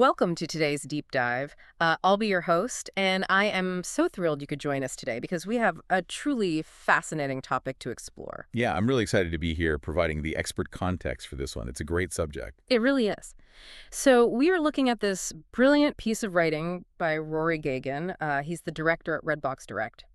Welcome to today's deep dive. I'll be your host, and I am so thrilled you could join us today because we have a truly fascinating topic to explore. Yeah, I'm really excited to be here providing the expert context for this one. It's a great subject. It really is. So, we are looking at this brilliant piece of writing by Rory Gagan. He's the director at Redbox Direct.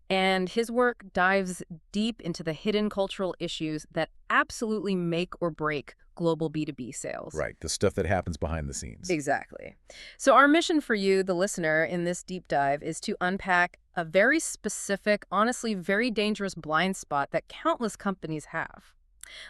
And his work dives deep into the hidden cultural issues that absolutely make or break global B2B sales. Right, the stuff that happens behind the scenes. Exactly. So our mission for you, the listener, in this deep dive is to unpack a very specific, honestly, very dangerous blind spot that countless companies have.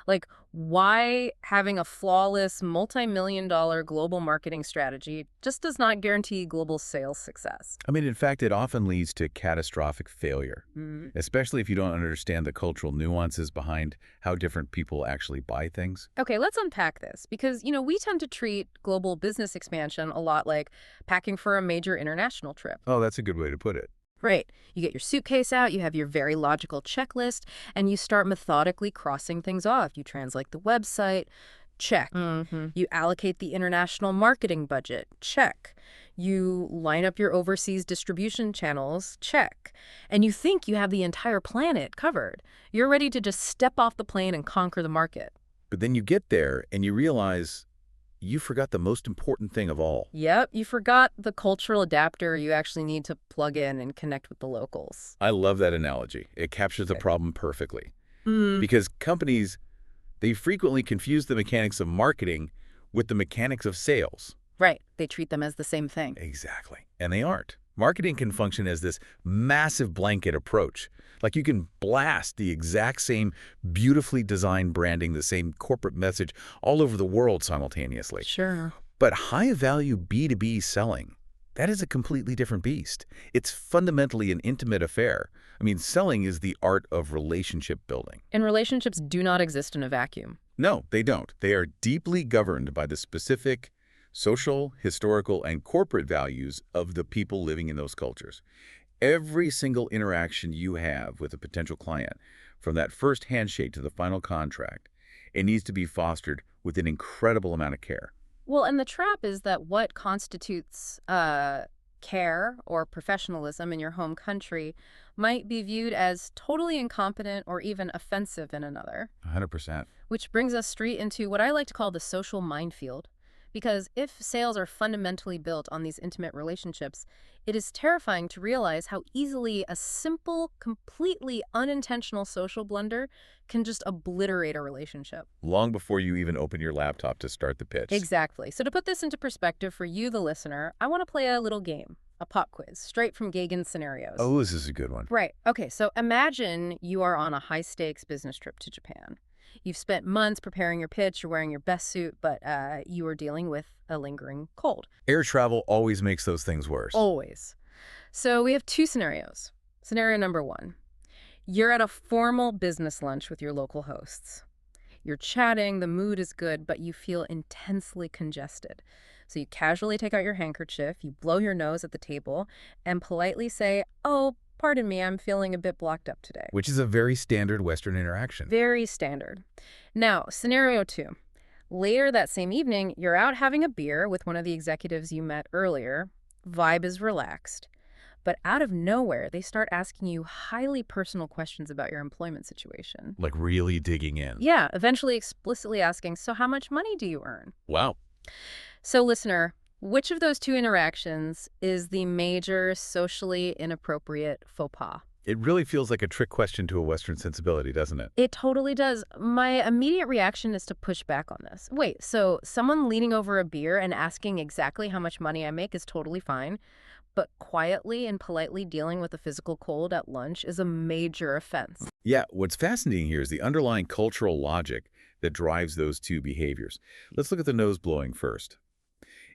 Like why having a flawless multi-million-dollar global marketing strategy just does not guarantee global sales success. I mean, in fact, it often leads to catastrophic failure, Mhm. especially if you don't understand the cultural nuances behind how different people actually buy things. Okay, let's unpack this because, we tend to treat global business expansion a lot like packing for a major international trip. Oh, that's a good way to put it. Right. You get your suitcase out, you have your very logical checklist, and you start methodically crossing things off. You translate the website, check. You allocate the international marketing budget, check. You line up your overseas distribution channels, check. And you think you have the entire planet covered. You're ready to just step off the plane and conquer the market. But then you get there and you realize you forgot the most important thing of all. Yep, you forgot the cultural adapter you actually need to plug in and connect with the locals. I love that analogy. It captures the Okay. problem perfectly. Mm. Because companies, they frequently confuse the mechanics of marketing with the mechanics of sales. Right. They treat them as the same thing. Exactly. And they aren't. Marketing can function as this massive blanket approach. Like you can blast the exact same beautifully designed branding, the same corporate message all over the world simultaneously. Sure. But high-value B2B selling, that is a completely different beast. It's fundamentally an intimate affair. I mean, selling is the art of relationship building. And relationships do not exist in a vacuum. No, they don't. They are deeply governed by the specific social, historical, and corporate values of the people living in those cultures. Every single interaction you have with a potential client, from that first handshake to the final contract, it needs to be fostered with an incredible amount of care. Well, and the trap is that what constitutes care or professionalism in your home country might be viewed as totally incompetent or even offensive in another, 100%. which brings us straight into what I like to call the social minefield. Because if sales are fundamentally built on these intimate relationships, it is terrifying to realize how easily a simple, completely unintentional social blunder can just obliterate a relationship. Long before you even open your laptop to start the pitch. Exactly. So to put this into perspective for you, the listener, I want to play a little game, a pop quiz, straight from Gagan's scenarios. Oh, this is a good one. Right. Okay, so imagine you are on a high-stakes business trip to Japan. You've spent months preparing your pitch, you're wearing your best suit, but you are dealing with a lingering cold. Air travel always makes those things worse. Always. So we have two scenarios. Scenario number one, you're at a formal business lunch with your local hosts. You're chatting, the mood is good, but you feel intensely congested. So you casually take out your handkerchief, you blow your nose at the table, and politely say, "Oh, pardon me, I'm feeling a bit blocked up today." Which is a very standard Western interaction. Very standard. Now, scenario two. Later that same evening, you're out having a beer with one of the executives you met earlier. Vibe is relaxed. But out of nowhere, they start asking you highly personal questions about your employment situation. Like really digging in. Yeah, eventually explicitly asking, "So how much money do you earn?" Wow. So listener, which of those two interactions is the major socially inappropriate faux pas? It really feels like a trick question to a Western sensibility, doesn't it? It totally does. My immediate reaction is to push back on this. Wait, so someone leaning over a beer and asking exactly how much money I make is totally fine, but quietly and politely dealing with a physical cold at lunch is a major offense. Yeah, what's fascinating here is the underlying cultural logic that drives those two behaviors. Let's look at the nose blowing first.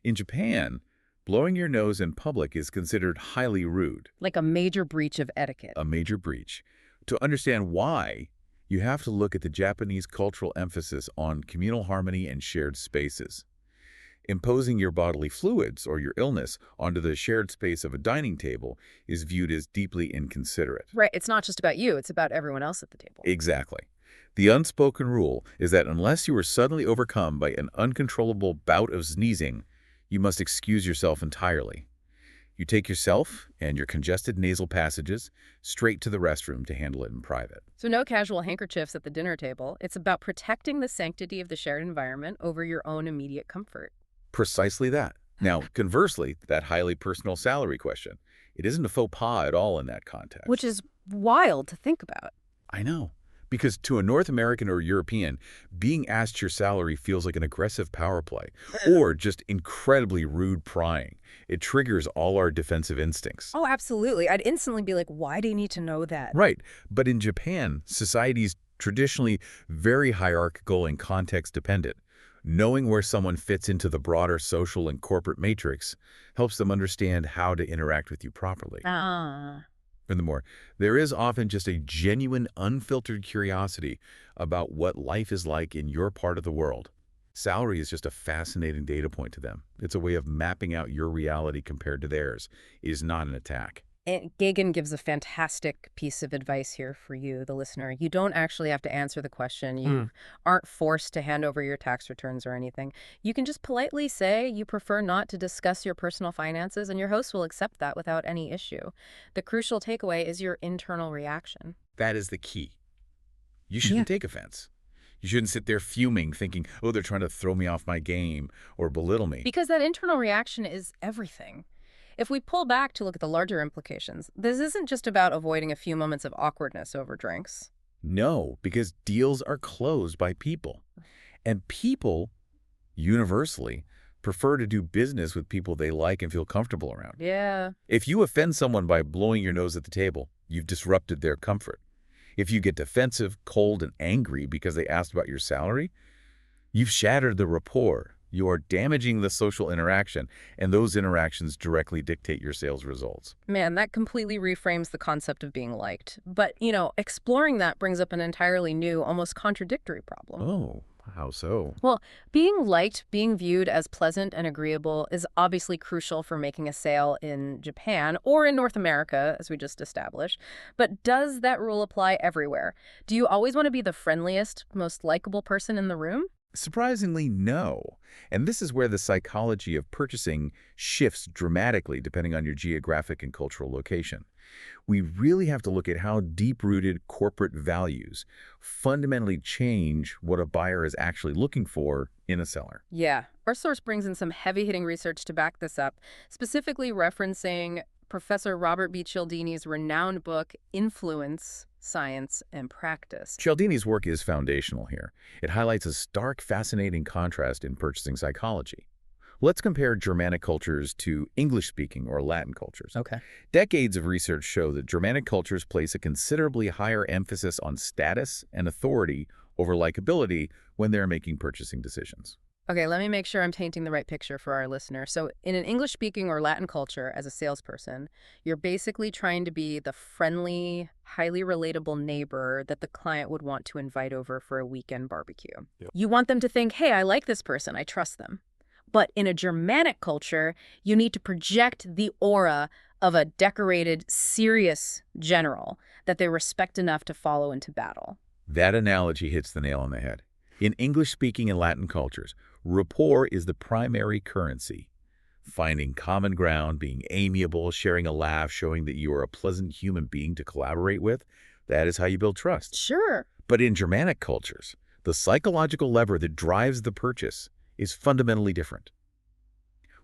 In Japan, blowing your nose in public is considered highly rude, Like a major breach of etiquette. a major breach. To understand why, you have to look at the Japanese cultural emphasis on communal harmony and shared spaces. Imposing your bodily fluids or your illness onto the shared space of a dining table is viewed as deeply inconsiderate. Right, it's not just about you, it's about everyone else at the table. Exactly. The unspoken rule is that unless you are suddenly overcome by an uncontrollable bout of sneezing, You must excuse yourself entirely. You take yourself and your congested nasal passages straight to the restroom to handle it in private. So no casual handkerchiefs at the dinner table. It's about protecting the sanctity of the shared environment over your own immediate comfort. Precisely that. Now, conversely, that highly personal salary question, it isn't a faux pas at all in that context. Which is wild to think about. I know. Because to a North American or European, being asked your salary feels like an aggressive power play or just incredibly rude prying. It triggers all our defensive instincts. Oh, absolutely. I'd instantly be like, why do you need to know that? Right. But in Japan, society's traditionally very hierarchical and context-dependent. Knowing where someone fits into the broader social and corporate matrix helps them understand how to interact with you properly. Ah. Furthermore, there is often just a genuine, unfiltered curiosity about what life is like in your part of the world. Salary is just a fascinating data point to them. It's a way of mapping out your reality compared to theirs. It is not an attack. And Gagan gives a fantastic piece of advice here for you, the listener. You don't actually have to answer the question. You aren't forced to hand over your tax returns or anything. You can just politely say you prefer not to discuss your personal finances, and your host will accept that without any issue. The crucial takeaway is your internal reaction. That is the key. You shouldn't take offense. You shouldn't sit there fuming, thinking, oh, they're trying to throw me off my game or belittle me. Because that internal reaction is everything. If we pull back to look at the larger implications, this isn't just about avoiding a few moments of awkwardness over drinks. No, because deals are closed by people. And people, universally, prefer to do business with people they like and feel comfortable around. Yeah. If you offend someone by blowing your nose at the table, you've disrupted their comfort. If you get defensive, cold, and angry because they asked about your salary, you've shattered the rapport. You are damaging the social interaction, and those interactions directly dictate your sales results. Man, that completely reframes the concept of being liked. But, exploring that brings up an entirely new, almost contradictory problem. Oh, how so? Well, being liked, being viewed as pleasant and agreeable is obviously crucial for making a sale in Japan or in North America, as we just established. But does that rule apply everywhere? Do you always want to be the friendliest, most likable person in the room? Surprisingly, no. And this is where the psychology of purchasing shifts dramatically depending on your geographic and cultural location. We really have to look at how deep-rooted corporate values fundamentally change what a buyer is actually looking for in a seller. Yeah. Our source brings in some heavy-hitting research to back this up, specifically referencing Professor Robert B. Cialdini's renowned book, Influence, Science, and Practice. Cialdini's work is foundational here. It highlights a stark, fascinating contrast in purchasing psychology. Let's compare Germanic cultures to English-speaking or Latin cultures. Okay. Decades of research show that Germanic cultures place a considerably higher emphasis on status and authority over likability when they're making purchasing decisions. Okay, let me make sure I'm painting the right picture for our listener. So in an English-speaking or Latin culture, as a salesperson, you're basically trying to be the friendly, highly relatable neighbor that the client would want to invite over for a weekend barbecue. Yep. You want them to think, hey, I like this person, I trust them. But in a Germanic culture, you need to project the aura of a decorated, serious general that they respect enough to follow into battle. That analogy hits the nail on the head. In English-speaking and Latin cultures, rapport is the primary currency. Finding common ground, being amiable, sharing a laugh, showing that you are a pleasant human being to collaborate with, that is how you build trust. Sure. But in Germanic cultures, the psychological lever that drives the purchase is fundamentally different.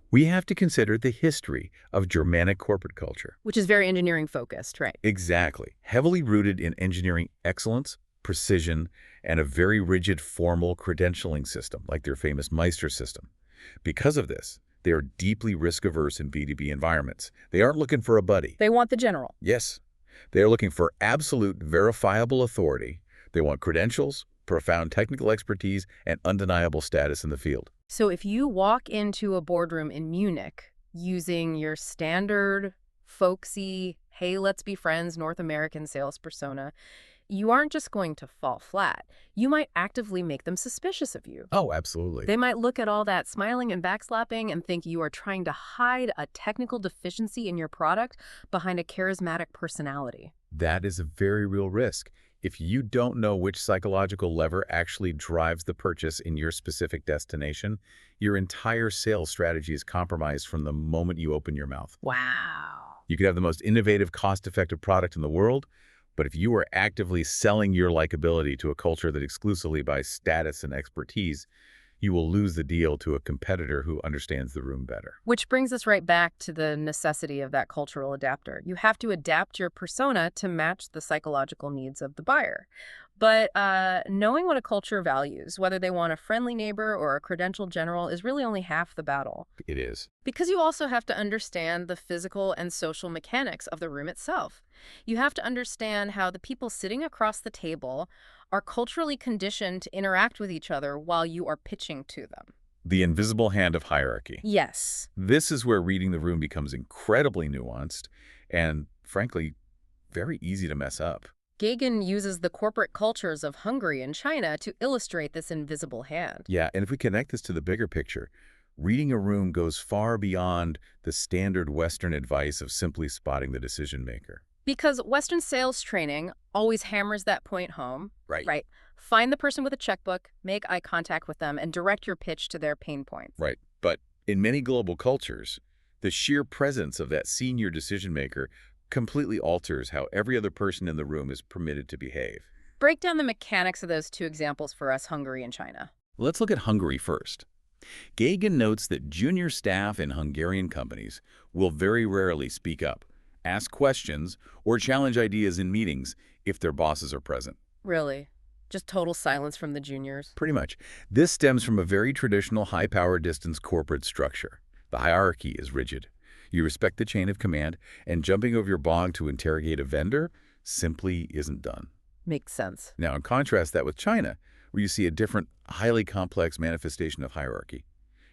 We have to consider the history of Germanic corporate culture. Which is very engineering focused, right? Exactly. Heavily rooted in engineering excellence, precision, and a very rigid formal credentialing system, like their famous Meister system. Because of this, they are deeply risk-averse in B2B environments. They aren't looking for a buddy. They want the general. Yes. They are looking for absolute, verifiable authority. They want credentials, profound technical expertise, and undeniable status in the field. So if you walk into a boardroom in Munich using your standard, folksy, hey, let's be friends, North American sales persona, you aren't just going to fall flat. You might actively make them suspicious of you. Oh, absolutely. They might look at all that smiling and backslapping and think you are trying to hide a technical deficiency in your product behind a charismatic personality. That is a very real risk. If you don't know which psychological lever actually drives the purchase in your specific destination, your entire sales strategy is compromised from the moment you open your mouth. Wow. You could have the most innovative, cost-effective product in the world, but if you are actively selling your likability to a culture that exclusively buys status and expertise, you will lose the deal to a competitor who understands the room better. Which brings us right back to the necessity of that cultural adapter. You have to adapt your persona to match the psychological needs of the buyer. But knowing what a culture values, whether they want a friendly neighbor or a credentialed general, is really only half the battle. It is. Because you also have to understand the physical and social mechanics of the room itself. You have to understand how the people sitting across the table are culturally conditioned to interact with each other while you are pitching to them. The invisible hand of hierarchy. Yes. This is where reading the room becomes incredibly nuanced and, frankly, very easy to mess up. Gagan uses the corporate cultures of Hungary and China to illustrate this invisible hand. Yeah, and if we connect this to the bigger picture, reading a room goes far beyond the standard Western advice of simply spotting the decision maker. Because Western sales training always hammers that point home. Right. Find the person with a checkbook, make eye contact with them, and direct your pitch to their pain points. Right. But in many global cultures, the sheer presence of that senior decision maker completely alters how every other person in the room is permitted to behave. Break down the mechanics of those two examples for us, Hungary and China. Let's look at Hungary first. Gagan notes that junior staff in Hungarian companies will very rarely speak up, ask questions, or challenge ideas in meetings if their bosses are present. Really? Just total silence from the juniors? Pretty much. This stems from a very traditional high-power distance corporate structure. The hierarchy is rigid. You respect the chain of command, and jumping over your bog to interrogate a vendor simply isn't done. Makes sense. Now, in contrast that with China, where you see a different, highly complex manifestation of hierarchy.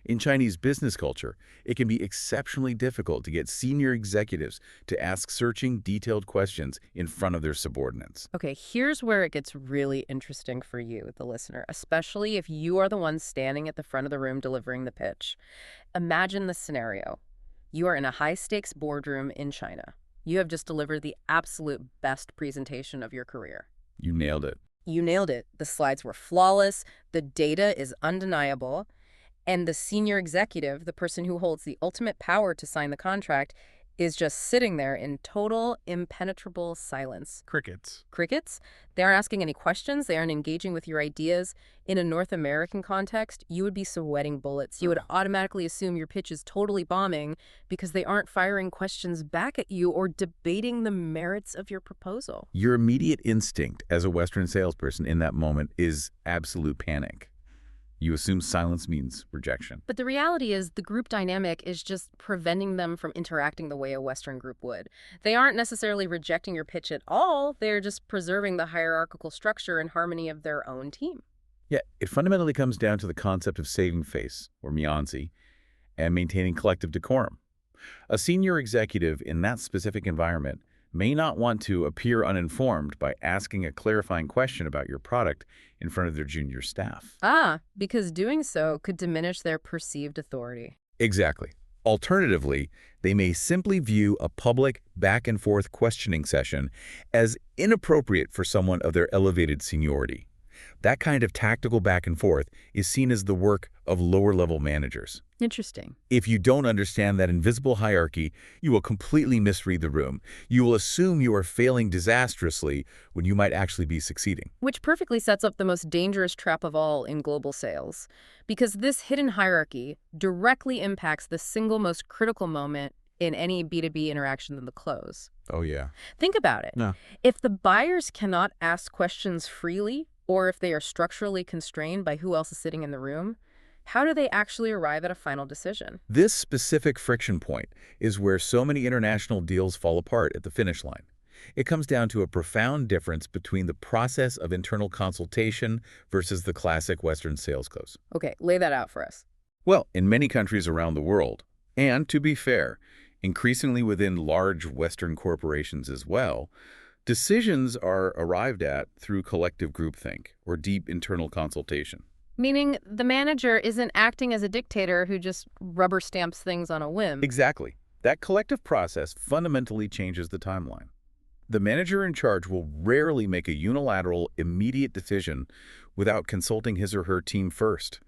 In Chinese business culture, it can be exceptionally difficult to get senior executives to ask searching, detailed questions in front of their subordinates. Okay, here's where it gets really interesting for you, the listener, especially if you are the one standing at the front of the room delivering the pitch. Imagine the scenario. You are in a high-stakes boardroom in China. You have just delivered the absolute best presentation of your career. You nailed it. You nailed it. The slides were flawless, the data is undeniable, and the senior executive, the person who holds the ultimate power to sign the contract, is just sitting there in total, impenetrable silence. Crickets. Crickets? They aren't asking any questions. They aren't engaging with your ideas. In a North American context, you would be sweating bullets. You would automatically assume your pitch is totally bombing because they aren't firing questions back at you or debating the merits of your proposal. Your immediate instinct as a Western salesperson in that moment is absolute panic. You assume silence means rejection. But the reality is the group dynamic is just preventing them from interacting the way a Western group would. They aren't necessarily rejecting your pitch at all. They're just preserving the hierarchical structure and harmony of their own team. Yeah, it fundamentally comes down to the concept of saving face, or nuances, and maintaining collective decorum. A senior executive in that specific environment may not want to appear uninformed by asking a clarifying question about your product in front of their junior staff. Because doing so could diminish their perceived authority. Exactly. Alternatively, they may simply view a public back-and-forth questioning session as inappropriate for someone of their elevated seniority. That kind of tactical back and forth is seen as the work of lower-level managers. Interesting. If you don't understand that invisible hierarchy, you will completely misread the room. You will assume you are failing disastrously when you might actually be succeeding. Which perfectly sets up the most dangerous trap of all in global sales. Because this hidden hierarchy directly impacts the single most critical moment in any B2B interaction than the close. Oh, yeah. Think about it. No. If the buyers cannot ask questions freely, or if they are structurally constrained by who else is sitting in the room, how do they actually arrive at a final decision? This specific friction point is where so many international deals fall apart at the finish line. It comes down to a profound difference between the process of internal consultation versus the classic Western sales close. Okay, lay that out for us. Well, in many countries around the world, and to be fair, increasingly within large Western corporations as well, decisions are arrived at through collective groupthink or deep internal consultation. Meaning the manager isn't acting as a dictator who just rubber stamps things on a whim. Exactly. That collective process fundamentally changes the timeline. The manager in charge will rarely make a unilateral, immediate decision without consulting his or her team first.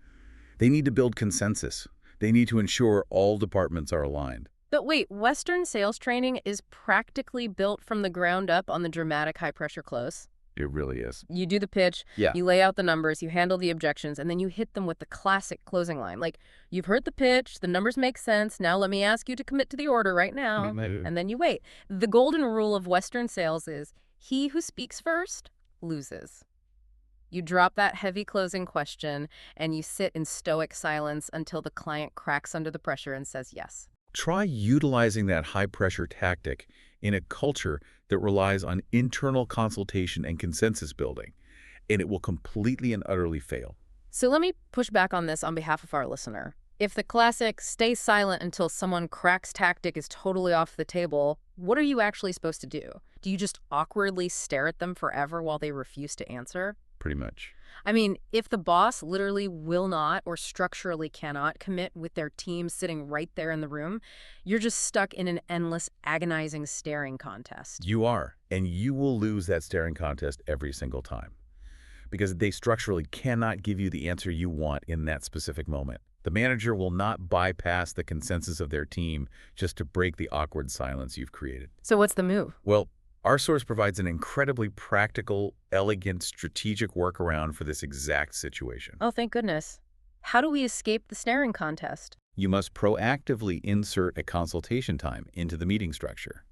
They need to build consensus. They need to ensure all departments are aligned. But wait, Western sales training is practically built from the ground up on the dramatic high-pressure close. It really is. You do the pitch, Yeah. you lay out the numbers, you handle the objections, and then you hit them with the classic closing line. Like, you've heard the pitch, the numbers make sense, now let me ask you to commit to the order right now. And then you wait. The golden rule of Western sales is he who speaks first loses. You drop that heavy closing question, and you sit in stoic silence until the client cracks under the pressure and says yes. Try utilizing that high-pressure tactic in a culture that relies on internal consultation and consensus building, and it will completely and utterly fail. So let me push back on this on behalf of our listener. If the classic stay silent until someone cracks tactic is totally off the table, what are you actually supposed to do? Do you just awkwardly stare at them forever while they refuse to answer? Pretty much. I mean, if the boss literally will not or structurally cannot commit with their team sitting right there in the room, you're just stuck in an endless, agonizing staring contest. You are, and you will lose that staring contest every single time because they structurally cannot give you the answer you want in that specific moment. The manager will not bypass the consensus of their team just to break the awkward silence you've created. So what's the move? Well, our source provides an incredibly practical, elegant, strategic workaround for this exact situation. Oh, thank goodness. How do we escape the staring contest? You must proactively insert a consultation time into the meeting structure.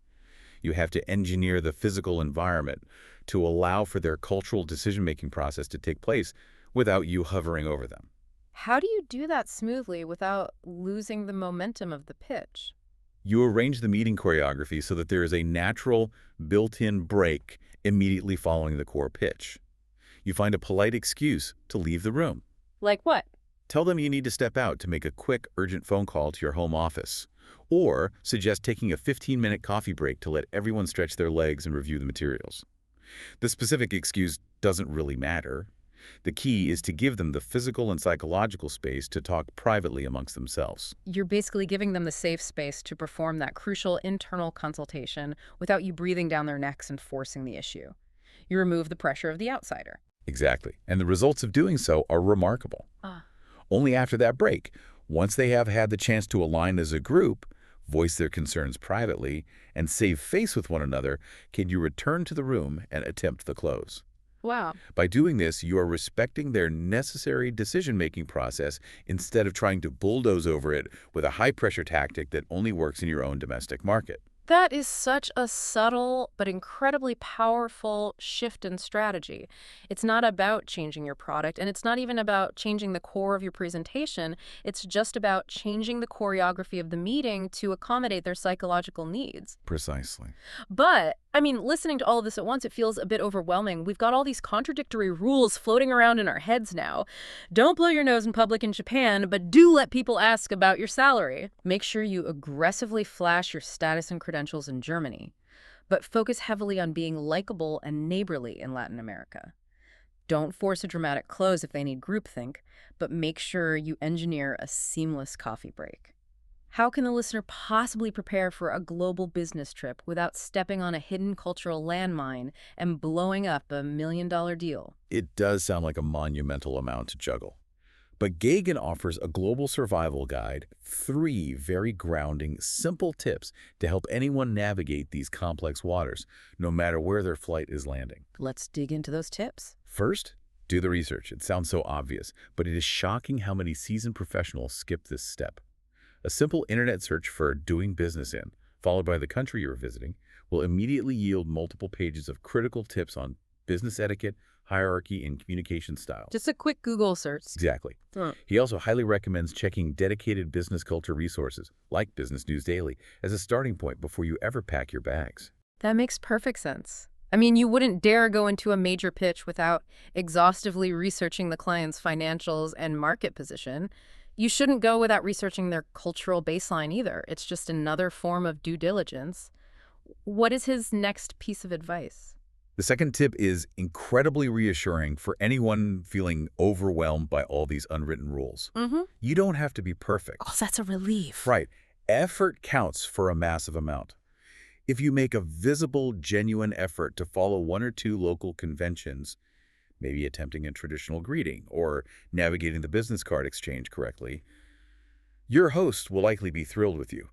You have to engineer the physical environment to allow for their cultural decision-making process to take place without you hovering over them. How do you do that smoothly without losing the momentum of the pitch? You arrange the meeting choreography so that there is a natural, built-in break immediately following the core pitch. You find a polite excuse to leave the room. Like what? Tell them you need to step out to make a quick, urgent phone call to your home office. Or suggest taking a 15-minute coffee break to let everyone stretch their legs and review the materials. The specific excuse doesn't really matter. The key is to give them the physical and psychological space to talk privately amongst themselves. You're basically giving them the safe space to perform that crucial internal consultation without you breathing down their necks and forcing the issue. You remove the pressure of the outsider. Exactly. And the results of doing so are remarkable. Only after that break, once they have had the chance to align as a group, voice their concerns privately, and save face with one another, can you return to the room and attempt the close. Wow. By doing this, you are respecting their necessary decision-making process instead of trying to bulldoze over it with a high-pressure tactic that only works in your own domestic market. That is such a subtle but incredibly powerful shift in strategy. It's not about changing your product, and it's not even about changing the core of your presentation. It's just about changing the choreography of the meeting to accommodate their psychological needs. Precisely. But, I mean, listening to all of this at once, it feels a bit overwhelming. We've got all these contradictory rules floating around in our heads now. Don't blow your nose in public in Japan, but do let people ask about your salary. Make sure you aggressively flash your status and credentials in Germany, but focus heavily on being likable and neighborly in Latin America. Don't force a dramatic close if they need groupthink, but make sure you engineer a seamless coffee break. How can the listener possibly prepare for a global business trip without stepping on a hidden cultural landmine and blowing up a $1 million deal? It does sound like a monumental amount to juggle. But Gagan offers a global survival guide, 3 very grounding, simple tips to help anyone navigate these complex waters, no matter where their flight is landing. Let's dig into those tips. First, do the research. It sounds so obvious, but it is shocking how many seasoned professionals skip this step. A simple internet search for doing business in, followed by the country you're visiting, will immediately yield multiple pages of critical tips on business etiquette, hierarchy, and communication styles. Just a quick Google search. Exactly. He also highly recommends checking dedicated business culture resources, like Business News Daily, as a starting point before you ever pack your bags. That makes perfect sense. I mean, you wouldn't dare go into a major pitch without exhaustively researching the client's financials and market position. You shouldn't go without researching their cultural baseline either. It's just another form of due diligence. What is his next piece of advice? The second tip is incredibly reassuring for anyone feeling overwhelmed by all these unwritten rules. You don't have to be perfect. Oh, that's a relief. Right. Effort counts for a massive amount. If you make a visible, genuine effort to follow one or two local conventions, maybe attempting a traditional greeting or navigating the business card exchange correctly, your host will likely be thrilled with you,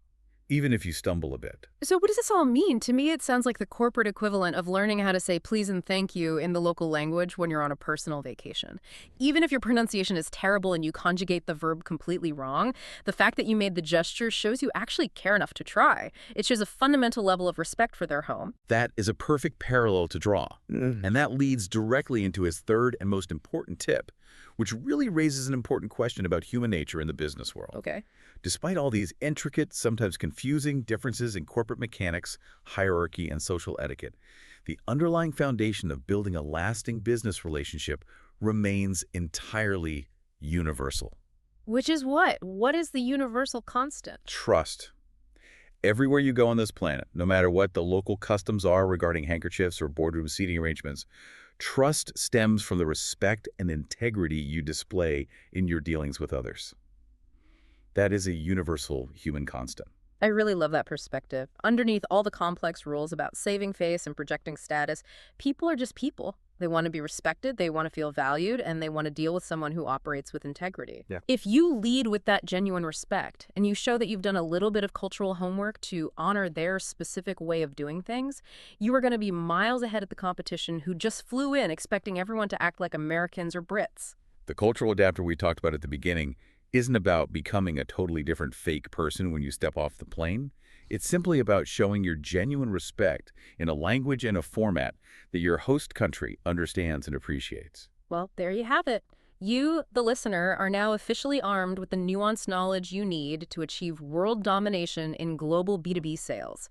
even if you stumble a bit. So what does this all mean? To me, it sounds like the corporate equivalent of learning how to say please and thank you in the local language when you're on a personal vacation. Even if your pronunciation is terrible and you conjugate the verb completely wrong, the fact that you made the gesture shows you actually care enough to try. It shows a fundamental level of respect for their home. That is a perfect parallel to draw. And that leads directly into his third and most important tip, which really raises an important question about human nature in the business world. Okay. Despite all these intricate, sometimes confusing differences in corporate mechanics, hierarchy, and social etiquette, the underlying foundation of building a lasting business relationship remains entirely universal. Which is what? What is the universal constant? Trust. Everywhere you go on this planet, no matter what the local customs are regarding handkerchiefs or boardroom seating arrangements, trust stems from the respect and integrity you display in your dealings with others. That is a universal human constant. I really love that perspective. Underneath all the complex rules about saving face and projecting status, people are just people. They want to be respected, they want to feel valued, and they want to deal with someone who operates with integrity. Yeah. If you lead with that genuine respect, and you show that you've done a little bit of cultural homework to honor their specific way of doing things, you are going to be miles ahead of the competition who just flew in expecting everyone to act like Americans or Brits. The cultural adapter we talked about at the beginning isn't about becoming a totally different fake person when you step off the plane. It's simply about showing your genuine respect in a language and a format that your host country understands and appreciates. Well, there you have it. You, the listener, are now officially armed with the nuanced knowledge you need to achieve world domination in global B2B sales.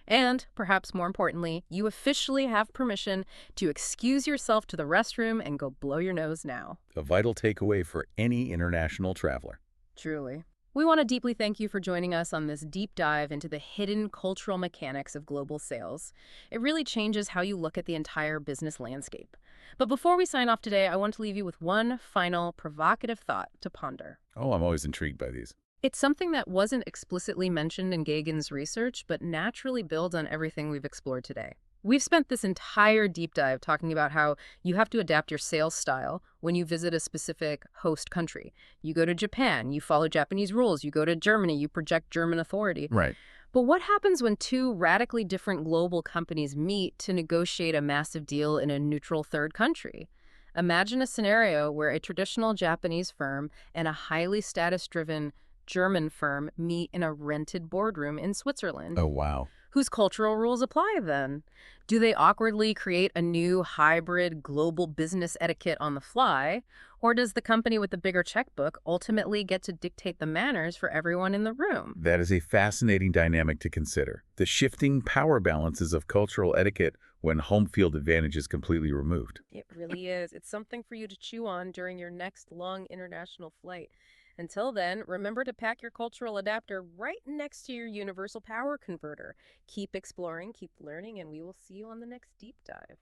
And, perhaps more importantly, you officially have permission to excuse yourself to the restroom and go blow your nose now. A vital takeaway for any international traveler. Truly. We want to deeply thank you for joining us on this deep dive into the hidden cultural mechanics of global sales. It really changes how you look at the entire business landscape. But before we sign off today, I want to leave you with one final provocative thought to ponder. Oh, I'm always intrigued by these. It's something that wasn't explicitly mentioned in Gagan's research, but naturally builds on everything we've explored today. We've spent this entire deep dive talking about how you have to adapt your sales style when you visit a specific host country. You go to Japan, you follow Japanese rules. You go to Germany, you project German authority. Right. But what happens when two radically different global companies meet to negotiate a massive deal in a neutral third country? Imagine a scenario where a traditional Japanese firm and a highly status-driven German firm meet in a rented boardroom in Switzerland. Oh, wow. Whose cultural rules apply then? Do they awkwardly create a new hybrid global business etiquette on the fly? Or does the company with the bigger checkbook ultimately get to dictate the manners for everyone in the room? That is a fascinating dynamic to consider. The shifting power balances of cultural etiquette when home field advantage is completely removed. It really is. It's something for you to chew on during your next long international flight. Until then, remember to pack your cultural adapter right next to your universal power converter. Keep exploring, keep learning, and we will see you on the next deep dive.